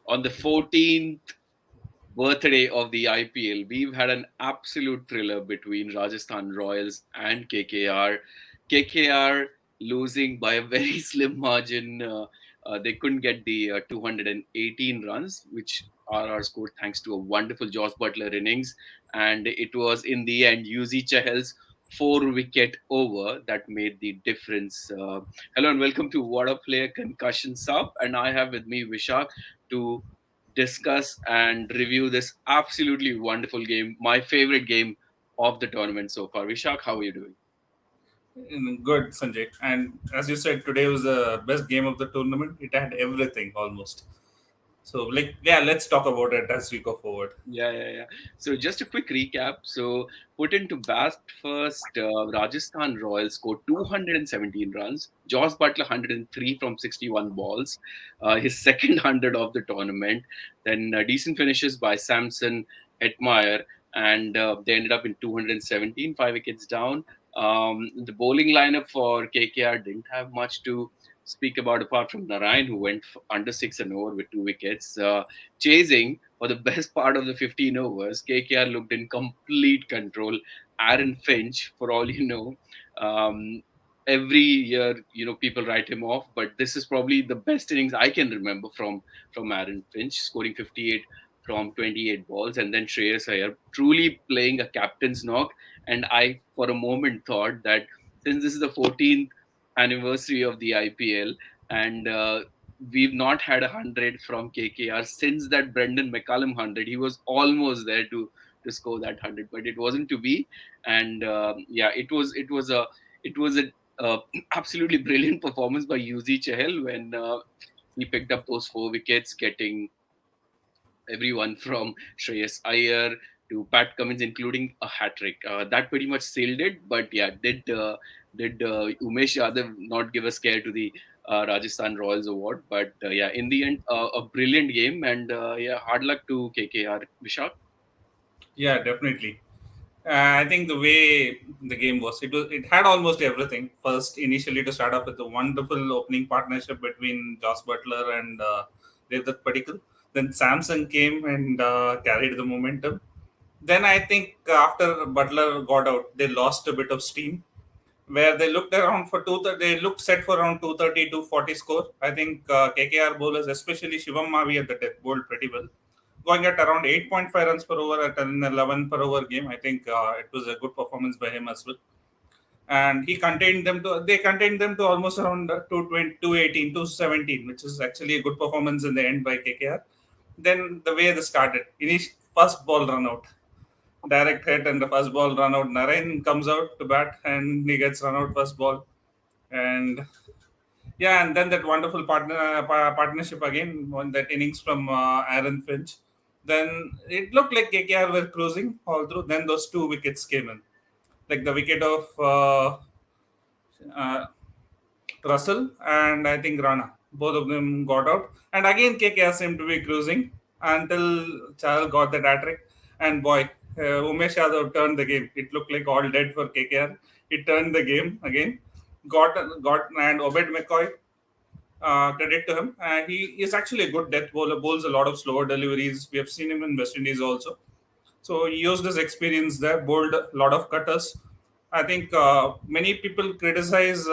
on the 14th birthday of the IPL, we've had an absolute thriller between Rajasthan Royals and KKR. KKR losing by a very slim margin. They couldn't get the 218 runs, which RR scored thanks to a wonderful Josh Butler innings. And it was in the end Yuzi Chahal's 4 wicket over that made the difference. Hello and welcome to What a Player Concussion Sub. And I have with me Vishak to discuss and review this absolutely wonderful game, my favorite game of the tournament so far. Vishak, how are you doing? Good, Sanjay. And as you said, today was the best game of the tournament. It had everything almost. So, yeah, let's talk about it as we go forward. Yeah. So just a quick recap. So put into bat first, Rajasthan Royals scored 217 runs. Josh Butler 103 from 61 balls, his second 100 of the tournament. Then decent finishes by Samson, Etmire, and they ended up in 217, 5 wickets down. The bowling lineup for KKR didn't have much to speak about apart from Narayan, who went under 6 and over with 2 wickets. Chasing for the best part of the 15 overs, KKR looked in complete control. Aaron Finch, for all you know, um, every year people write him off, but this is probably the best innings I can remember from Aaron Finch, scoring 58 from 28 balls, and then Shreyas Iyer truly playing a captain's knock. And I, for a moment, thought that since this is the 14th anniversary of the IPL, and we've not had 100 from KKR since that Brendan McCullum 100. He was almost there to score that 100, but it wasn't to be. And yeah, it was a absolutely brilliant performance by Yuzi Chahal when he picked up those 4 wickets, getting everyone from Shreyas Iyer to Pat Cummins, including a hat trick. That pretty much sealed it. But yeah, did Umesh Yadav not give a scare to the Rajasthan Royals award? But yeah, in the end, a brilliant game, and yeah, hard luck to KKR. Vishak. Yeah, definitely. I think the way the game it had almost everything. First, initially to start off with a wonderful opening partnership between Josh Butler and Devdutt Padikkal. Then Samson came and carried the momentum. Then I think after Butler got out, they lost a bit of steam where they looked around for they looked set for around 230 240 score. I think KKR bowlers, especially Shivam Mavi at the death, bowled pretty well, going at around 8.5 runs per over at an 11 per over game. I think it was a good performance by him as well. And they contained them to almost around 220, 218, 217, which is actually a good performance in the end by KKR. Then the way they started, first ball run out, direct hit and the first ball run out. Narayan comes out to bat and he gets run out first ball. And yeah, and then that wonderful partnership again on that innings from Aaron Finch. Then it looked like KKR were cruising all through. Then those 2 wickets came in, like the wicket of uh, Russell and I think Rana. Both of them got out, and again KKR seemed to be cruising until Chahal got that hat trick. And boy, Umesh Yadav turned the game. It looked like all dead for KKR. He turned the game again. Got and Obed McCoy, credit to him. He is actually a good death bowler, bowls a lot of slower deliveries. We have seen him in West Indies also. So he used his experience there, bowled a lot of cutters. I think many people criticize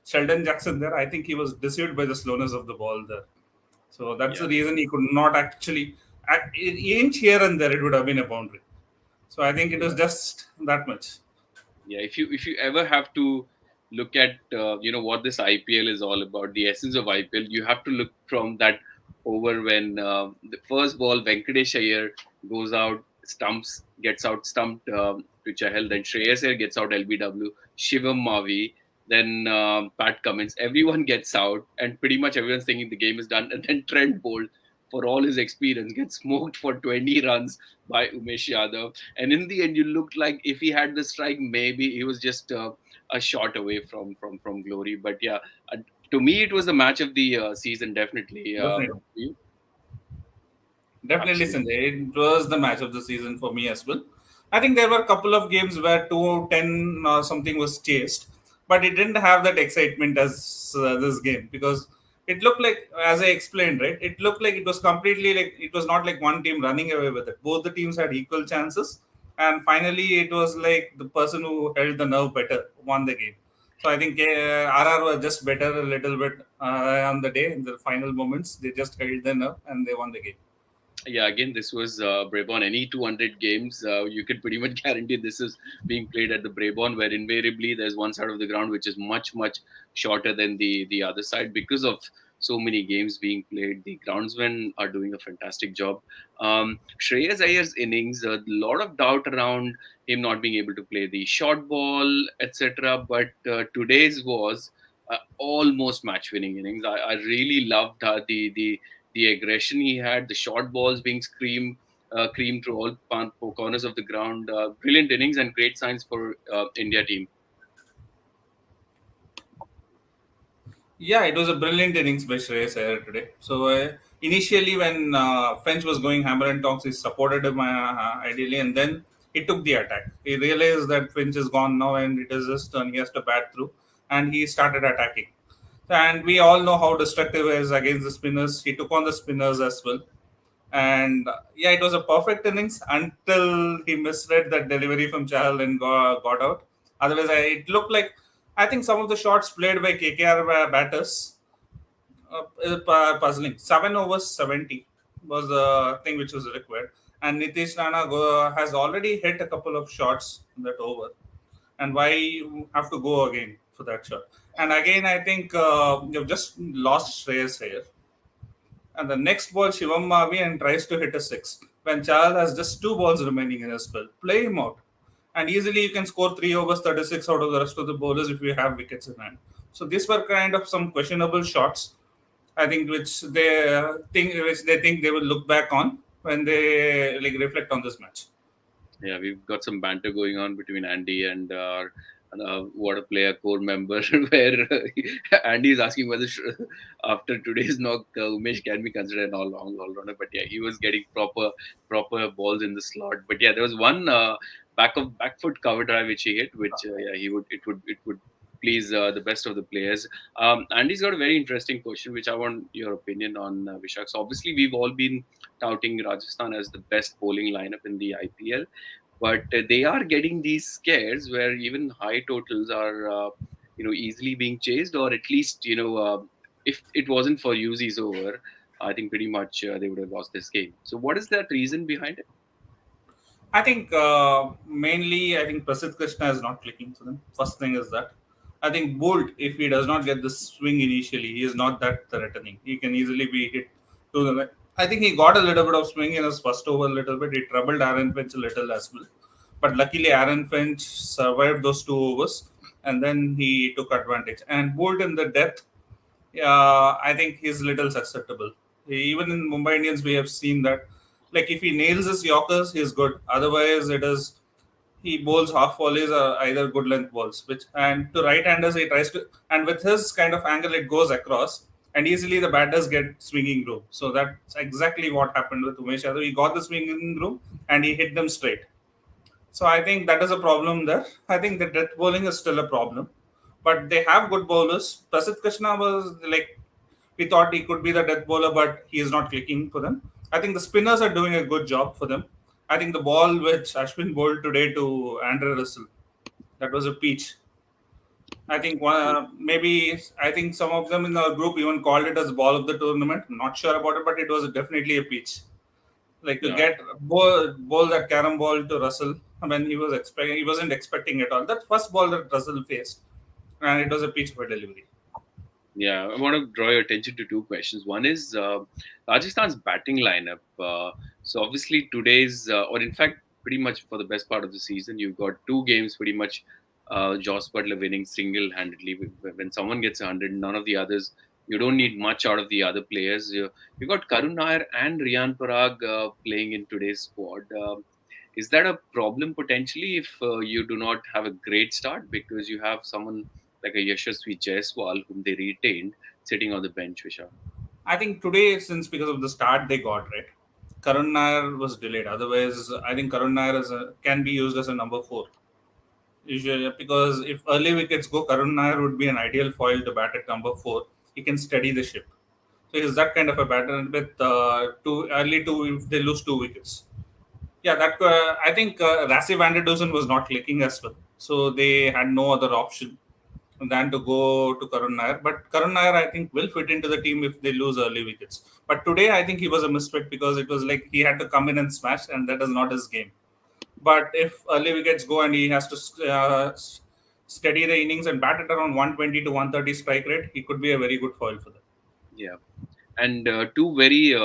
Sheldon Jackson there. I think he was deceived by the slowness of the ball there. So that's the Yeah. reason he could not actually, inch here and there, it would have been a boundary. So I think it was just that much. Yeah, if you ever have to look at what this IPL is all about, the essence of IPL, you have to look from that over when the first ball Venkatesh Iyer goes out, stumps, gets out stumped to Chahal, then Shreyas Iyer gets out LBW, Shivam Mavi, then Pat Cummins, everyone gets out, and pretty much everyone's thinking the game is done, and then Trent Bolt, for all his experience, gets smoked for 20 runs by Umesh Yadav. And in the end, you looked like if he had the strike, maybe he was just a shot away from glory. But yeah, uh, to me, it was the match of the season, definitely. Definitely. You? Definitely, Absolutely. Sanjay. It was the match of the season for me as well. I think there were a couple of games where 210 something was chased, but it didn't have that excitement as this game because it looked like, as I explained, right? It looked like it was completely like it was not like one team running away with it. Both the teams had equal chances, and finally, it was like the person who held the nerve better won the game. So I think RR was just better a little bit on the day in the final moments. They just held the nerve and they won the game. Yeah, again, this was Brabourne. Any 200 games, you could pretty much guarantee this is being played at the Brabourne, where invariably there's one side of the ground which is much, much shorter than the other side because of so many games being played. The groundsmen are doing a fantastic job. Shreyas Iyer's innings, a lot of doubt around him not being able to play the short ball, etc. But today's was almost match-winning innings. I really loved the aggression he had, the short balls being creamed through all corners of the ground. Brilliant innings and great signs for India team. Yeah, it was a brilliant innings by Shreyas Iyer today. So initially, when Finch was going hammer and tongs, he supported him ideally, and then he took the attack. He realized that Finch is gone now, and it is his turn. He has to bat through, and he started attacking. And we all know how destructive he is against the spinners. He took on the spinners as well. And yeah, it was a perfect innings until he misread that delivery from Chahal and got out. Otherwise, it looked like I think some of the shots played by KKR batters puzzling. 7 overs 70 was the thing which was required, and Nitish Rana has already hit a couple of shots in that over. And why you have to go again for that shot? And again, I think you've just lost Shreyas here. And the next ball, Shivam Mavi and tries to hit a six. When Chahal has just two balls remaining in his spell, play him out. And easily you can score 3 overs, 36 out of the rest of the bowlers if you have wickets in hand. So these were kind of some questionable shots, I think, which they think they will look back on when they like reflect on this match. Yeah, we've got some banter going on between Andy and our what a player core member, where Andy is asking whether after today's knock, Umesh can be considered an all rounder. But yeah, he was getting proper balls in the slot. But yeah, there was one back foot cover drive which he hit, which yeah, it would please the best of the players. Andy's got a very interesting question, which I want your opinion on, Vishak. So obviously, we've all been touting Rajasthan as the best bowling lineup in the IPL, but they are getting these scares where even high totals are easily being chased, or at least if it wasn't for Yuzi's over, I think pretty much they would have lost this game. So what is that reason behind it? I think mainly, I think Prasidh Krishna is not clicking for them. First thing is that. I think Bolt, if he does not get the swing initially, he is not that threatening. He can easily be hit to the leg. I think he got a little bit of swing in his first over a little bit. He troubled Aaron Finch a little as well. But luckily, Aaron Finch survived those 2 overs and then he took advantage. And Bolt in the depth, I think he's little susceptible. Even in Mumbai Indians, we have seen that. Like if he nails his Yorkers, he's good. Otherwise, it is he bowls half volleys or either good length balls. Which and to right-handers he tries to, and with his kind of angle it goes across, and easily the batters get swinging room. So that's exactly what happened with Umesh Yadav. He got the swinging room and he hit them straight. So I think that is a problem there. I think the death bowling is still a problem, but they have good bowlers. Prasidh Krishna was like we thought he could be the death bowler, but he is not clicking for them. I think the spinners are doing a good job for them. I think the ball which Ashwin bowled today to Andrew Russell, that was a peach. I think maybe I think some of them in the group even called it as ball of the tournament. Not sure about it, but it was definitely a peach. Like to Yeah, get bowl that carom ball to Russell when he wasn't expecting it all. That first ball that Russell faced, and it was a peach of a delivery. yeah. I want to draw your attention to two questions. One is Rajasthan's batting lineup. So obviously today's, or in fact, pretty much for the best part of the season, you've got two games pretty much. Joss Butler winning single-handedly. When someone gets 100, none of the others. You don't need much out of the other players. You got Karun Nair and Riyan Parag playing in today's squad. Is that a problem potentially if you do not have a great start because you have someone like a Yashasvi Jaiswal whom they retained sitting on the bench, Vishal? I think today, since because of the start they got right, Karun Nair was delayed. Otherwise, I think Karun Nair can be used as a number four. Usually, because if early wickets go, Karun Nair would be an ideal foil to bat at number four. He can steady the ship. is that kind of a batter with two early two if they lose 2 wickets. Yeah, that I think Rassi van der Dusen was not clicking as well, so they had no other option than to go to Karun Nair. But Karun Nair, I think, will fit into the team if they lose early wickets. But today, I think he was a misfit because it was like he had to come in and smash, and that is not his game. But if early wickets go and he has to steady the innings and bat it around 120 to 130 strike rate, he could be a very good foil for them. Yeah. And two very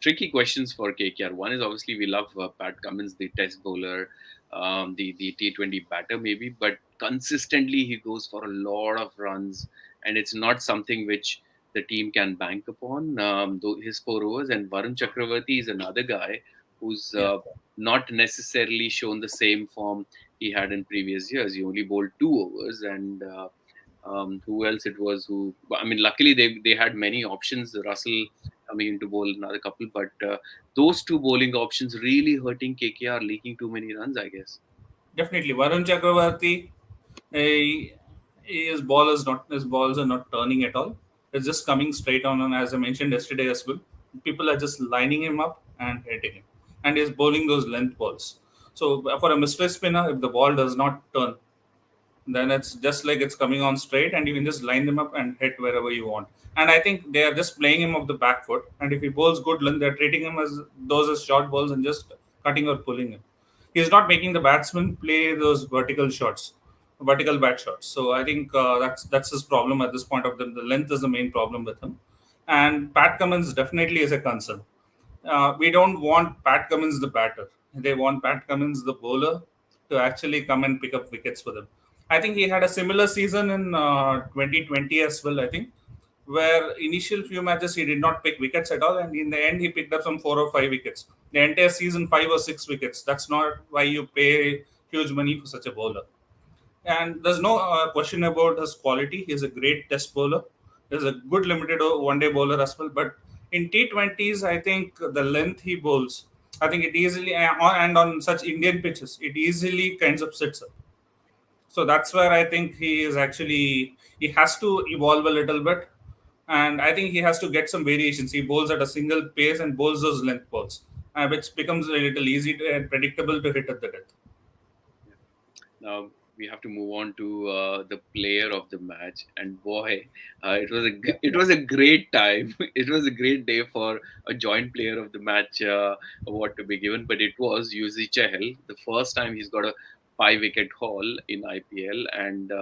tricky questions for KKR. One is obviously we love Pat Cummins, the test bowler, the T20 batter maybe, but consistently he goes for a lot of runs, and it's not something which the team can bank upon. Though his 4 overs, and Varun Chakravarti is another guy who's Yeah. not necessarily shown the same form he had in previous years. He only bowled 2 overs, and who else it was who, I mean, luckily they had many options. Russell coming into bowl another couple, but those two bowling options really hurting KKR, leaking too many runs, I guess. Definitely, Varun Chakravarti, eh, his balls are not turning at all. It's just coming straight on, and as I mentioned yesterday as well, people are just lining him up and hitting him, and he's bowling those length balls. So for a mystery spinner, if the ball does not turn, then it's just like it's coming on straight, and you can just line them up and hit wherever you want. And I think they are just playing him off the back foot, and if he bowls good length, they're treating him as those as short balls and just cutting or pulling him. He's not making the batsman play those vertical shots, vertical bat shots. So I think that's his problem at this point of the length is the main problem with him. And Pat Cummins definitely is a concern. We don't want Pat Cummins the batter. They want Pat Cummins the bowler to actually come and pick up wickets for them. I think he had a similar season in 2020 as well. I think where initial few matches he did not pick wickets at all, and in the end he picked up some 4 or 5 wickets. The entire season 5 or 6 wickets. That's not why you pay huge money for such a bowler. And there's no question about his quality. He's a great test bowler. He's a good limited one-day bowler as well. But in T20s, I think the length he bowls, I think it easily and on such Indian pitches, it easily kinds of sits up. So that's where I think he has to evolve a little bit, and I think he has to get some variations. He bowls at a single pace and bowls those length balls, which becomes a little easy and predictable to hit at the death. Now we have to move on to the player of the match, and boy, it was a great time. It was a great day for a joint player of the match award to be given, but it was Yuzi Chahal, the first time he's got a 5 wicket haul in IPL, and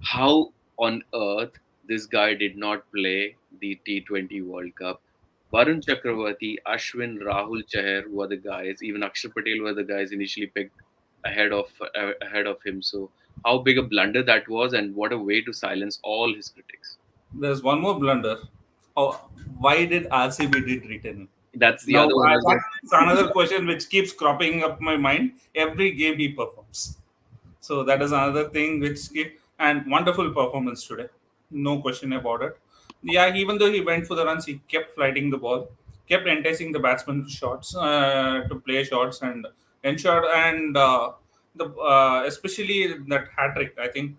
how on earth this guy did not play the T20 World Cup. Varun Chakravarti, Ashwin, Rahul Chahar were the guys. Even Akshar Patel were the guys initially picked ahead of him. So how big a blunder that was, and what a way to silence all his critics. There's one more blunder. Oh, why did RCB did retain him? That's the Now other one as well. that's another question which keeps cropping up my mind. Every game he performs. So that is another thing which and wonderful performance today, no question about it. Yeah, even though he went for the runs, he kept flighting the ball, kept enticing the batsman shots to play shots and ensure and the especially that hat trick. I think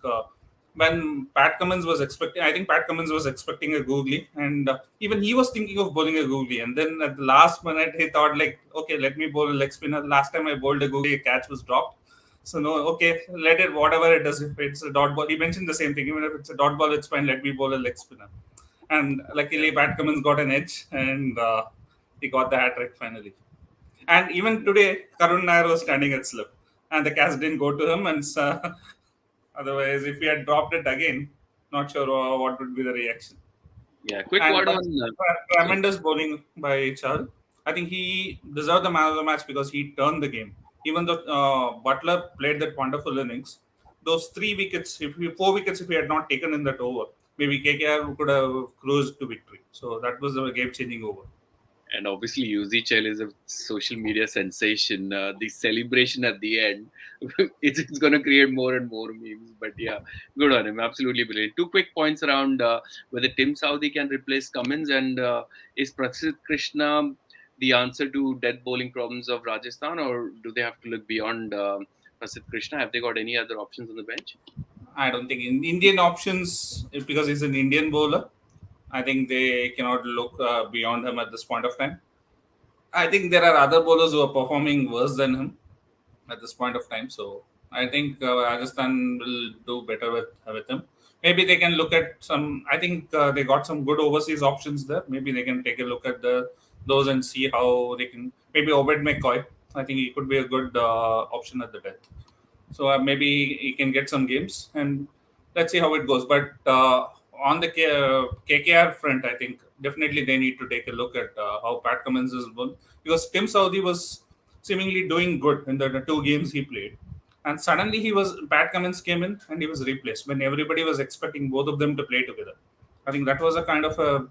when Pat Cummins was expecting, I think Pat Cummins was expecting a googly, and even he was thinking of bowling a googly. And then at the last minute, he thought like, okay, let me bowl a leg spinner. Last time I bowled a googly, a catch was dropped. So no, okay, let it whatever it is. If it's a dot ball, he mentioned the same thing. Even if it's a dot ball, it's fine. Let me bowl a leg spinner. And luckily, Pat Cummins got an edge, and he got the hat trick finally. And even today, Karun Nair was standing at slip, and the catch didn't go to him. And otherwise, if he had dropped it again, not sure what would be the reaction. Yeah, quick And word but on. Sorry. tremendous bowling by Chahal. I think he deserved the man of the match because he turned the game. Even though Butler played that wonderful innings, those 3 wickets, 4 wickets, if he had not taken in that over, maybe KKR could have cruised to victory. So that was a game-changing over. And obviously, Yuzi Chell is a social media sensation. The celebration at the end, it's going to create more and more memes. But yeah, good on him. Absolutely brilliant. Two quick points around whether Tim Southey can replace Cummins, and is Prasidh Krishna the answer to death bowling problems of Rajasthan, or do they have to look beyond Prasidh Krishna? Have they got any other options on the bench? I don't think in Indian options, because he's an Indian bowler, I think they cannot look beyond him at this point of time. I think there are other bowlers who are performing worse than him at this point of time. So I think Rajasthan will do better with him. Maybe they can look at some. I think they got some good overseas options there. Maybe they can take a look at those and see how they can. Maybe Obed McCoy. I think he could be a good option at the death. So maybe he can get some games, and let's see how it goes. But on the KKR front, I think definitely they need to take a look at how Pat Cummins is won, because Tim Southey was seemingly doing good in the two games he played, and suddenly Pat Cummins came in and he was replaced when everybody was expecting both of them to play together. I think that was a kind of a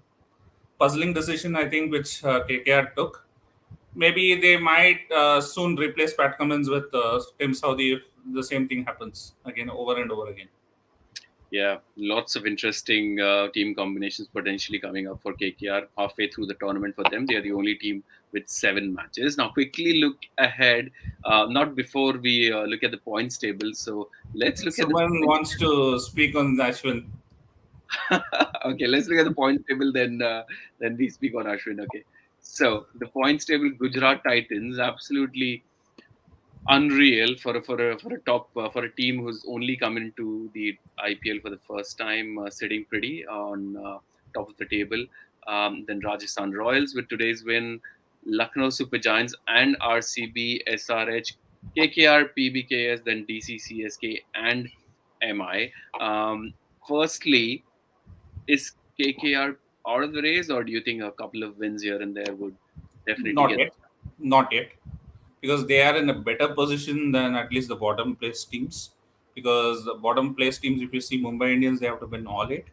puzzling decision, I think, which KKR took. Maybe they might soon replace Pat Cummins with Tim Southey if the same thing happens again over and over again. Yeah, lots of interesting team combinations potentially coming up for KKR halfway through the tournament for them. They are the only team with 7 matches. Now, quickly look ahead, not before we look at the points table. So let's look at the Someone points. wants to speak on Ashwin. Okay, let's look at the points table. Then we speak on Ashwin. Okay, so the points table: Gujarat Titans, absolutely unreal for a team who's only come into the IPL for the first time, sitting pretty on top of the table. Then Rajasthan Royals with today's win, Lucknow Super Giants and RCB, SRH, KKR, PBKS, then DCCSK and MI. Firstly, is KKR out of the race, or do you think a couple of wins here and there would definitely Not get? yet. Not yet. Because they are in a better position than at least the bottom place teams. Because the bottom place teams, if you see Mumbai Indians, they have to win all eight.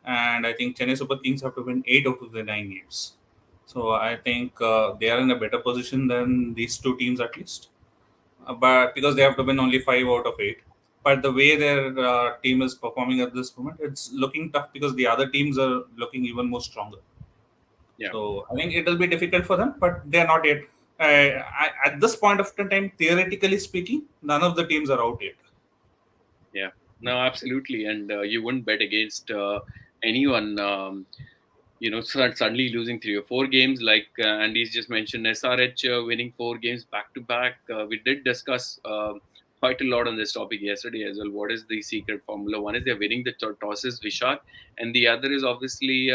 And I think Chennai Super Kings have to win 8 out of the 9 games. So I think they are in a better position than these two teams at least. But because they have to win only 5 out of 8. But the way their team is performing at this moment, it's looking tough because the other teams are looking even more stronger. Yeah. So I think it will be difficult for them, but they are not yet. At this point of the time, theoretically speaking, none of the teams are out yet. Yeah, no, absolutely. And you wouldn't bet against anyone, suddenly losing 3 or 4 games. Like Andy's just mentioned, SRH winning 4 games back to back. We did discuss quite a lot on this topic yesterday as well. What is the secret formula? One is they're winning the tosses, Vishak, and the other is obviously,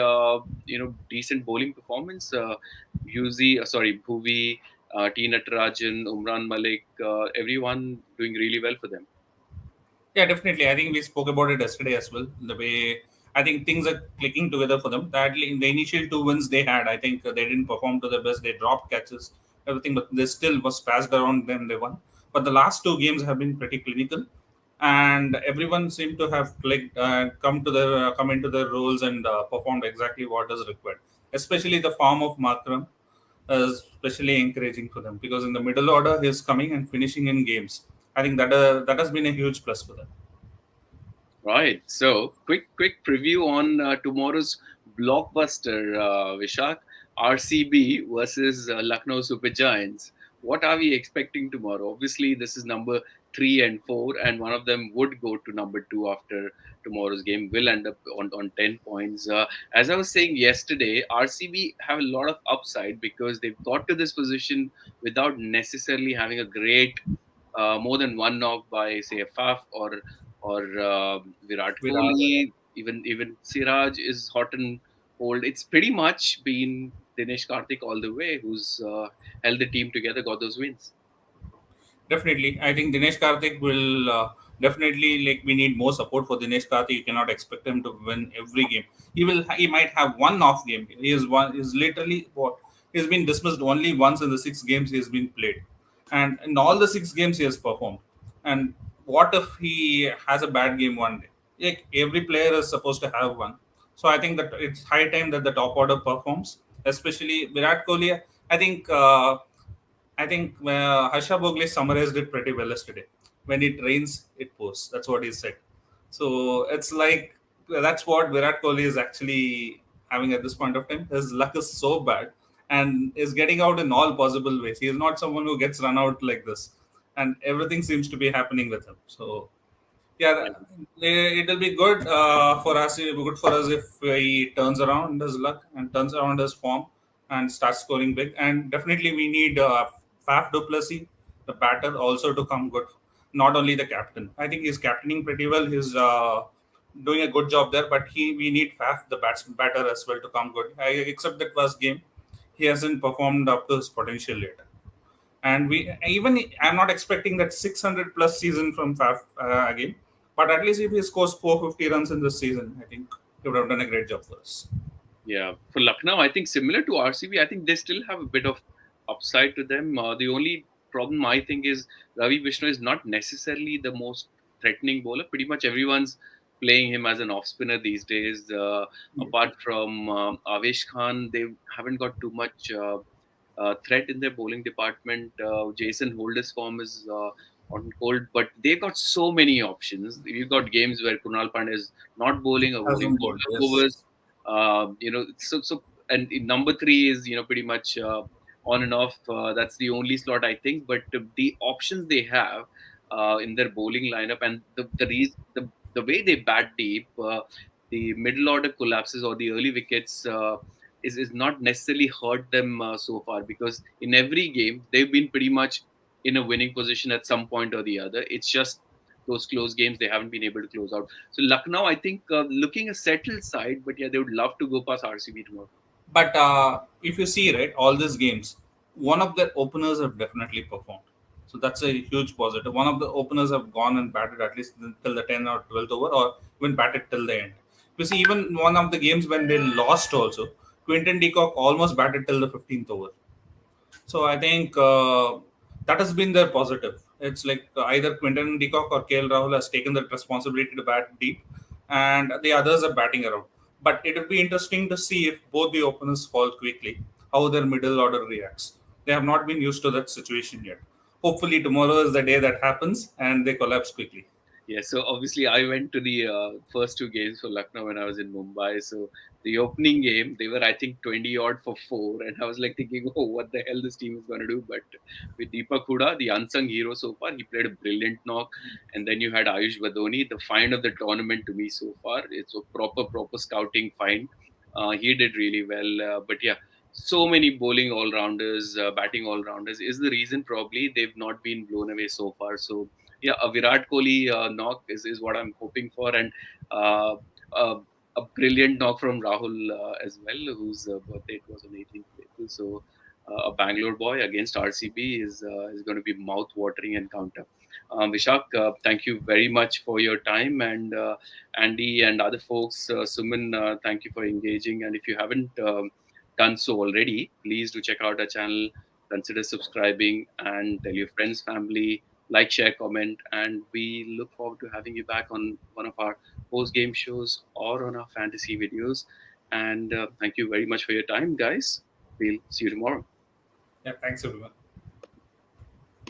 decent bowling performance. Yuzi, Bhuvi, T. Natarajan, Umran Malik, everyone doing really well for them. Yeah, definitely. I think we spoke about it yesterday as well. The way I think things are clicking together for them. That in the initial 2 wins they had, I think they didn't perform to their best. They dropped catches, everything, but they still was passed around them. They won. But the last 2 games have been pretty clinical, and everyone seemed to have clicked, come into their roles and performed exactly what is required. Especially the form of Markram is especially encouraging for them because in the middle order he's coming and finishing in games. I think that has been a huge plus for them. Right. So, quick preview on tomorrow's blockbuster, Vishak. RCB versus Lucknow Super Giants. What are we expecting tomorrow? Obviously, this is number 3 and 4, and one of them would go to number 2 after tomorrow's game. Will end up on 10 points. As I was saying yesterday, RCB have a lot of upside because they've got to this position without necessarily having a great more than one knock by say a Faf or Virat Virat. Kohli. Even Siraj is hot and cold. It's pretty much been Dinesh Karthik all the way, who's held the team together, got those wins. Definitely, I think Dinesh Karthik will definitely like we need more support for Dinesh Karthik. You cannot expect him to win every game. He might have one off game. He is one is literally what he's been dismissed only once in the 6 games he has been played, and in all the 6 games he has performed. And what if he has a bad game one day? Like every player is supposed to have one. So I think that it's high time that the top order performs, especially Virat Kohli. I think. Harsha Bogle summarized it pretty well yesterday. When it rains, it pours. That's what he said. So it's like that's what Virat Kohli is actually having at this point of time. His luck is so bad and is getting out in all possible ways. He is not someone who gets run out like this, and everything seems to be happening with him. So Yeah, Yeah, it'll be good for us. It'll be good for us if he turns around his luck and turns around his form and starts scoring big. And definitely, we need Faf Duplessis, the batter, also to come good. Not only the captain. I think he's captaining pretty well. He's doing a good job there. But we need Faf, the batter, as well to come good. Except that first game, he hasn't performed up to his potential yet. And we even I'm not expecting that 600 plus season from Faf again, but at least if he scores 450 runs in this season, I think he would have done a great job for us. yeah. For Lucknow, I think similar to RCB, I think they still have a bit of upside to them. The only problem I think is Ravi Vishnu is not necessarily the most threatening bowler. Pretty much everyone's playing him as an off spinner these days. Apart from Avesh Khan, they haven't got too much threat in their bowling department. Jason Holder's form is on cold, but they've got so many options. You've got games where Kunal Pandey is not bowling or bowling Hasn't bowled, longer yes. overs. And in number three is pretty much on and off. That's the only slot I think, but the options they have in their bowling lineup and the way they bat deep, the middle order collapses or the early wickets. Is not necessarily hurt them so far because in every game they've been pretty much in a winning position at some point or the other. It's just those close games they haven't been able to close out. So Lucknow, I think, looking a settled side, but yeah, they would love to go past RCB tomorrow. But if you see, right, all these games, one of their openers have definitely performed. So that's a huge positive. One of the openers have gone and batted at least till the 10 or 12th over, or even batted till the end. You see, even one of the games when they lost also, Quinton de Kock almost batted till the 15th over. So I think that has been their positive. It's like either Quinton de Kock or KL Rahul has taken that responsibility to bat deep, and the others are batting around. But it will be interesting to see if both the openers fall quickly, how their middle order reacts. They have not been used to that situation yet. Hopefully, tomorrow is the day that happens and they collapse quickly. Yeah, so obviously I went to the first two games for Lucknow when I was in Mumbai. So the opening game, they were I think 20 odd for four, and I was like thinking, oh, what the hell this team is going to do? But with Deepak Huda, the unsung hero so far, he played a brilliant knock, and then you had Ayush Badoni, the find of the tournament to me so far. It's a proper scouting find. He did really well, but yeah. So many bowling all rounders, batting all rounders is the reason probably they've not been blown away so far. So yeah, a Virat Kohli knock is what I'm hoping for, and uh, a, a brilliant knock from Rahul as well, whose birthday it was on 18th April. So a Bangalore boy against RCB is going to be mouth-watering encounter. Vishak, thank you very much for your time, and Andy and other folks, Suman, thank you for engaging. And if you haven't done so already, please do check out our channel. Consider subscribing and tell your friends, family, like, share, comment, and we look forward to having you back on one of our post game shows or on our fantasy videos. And thank you very much for your time, guys. We'll see you tomorrow. Yeah, thanks everyone.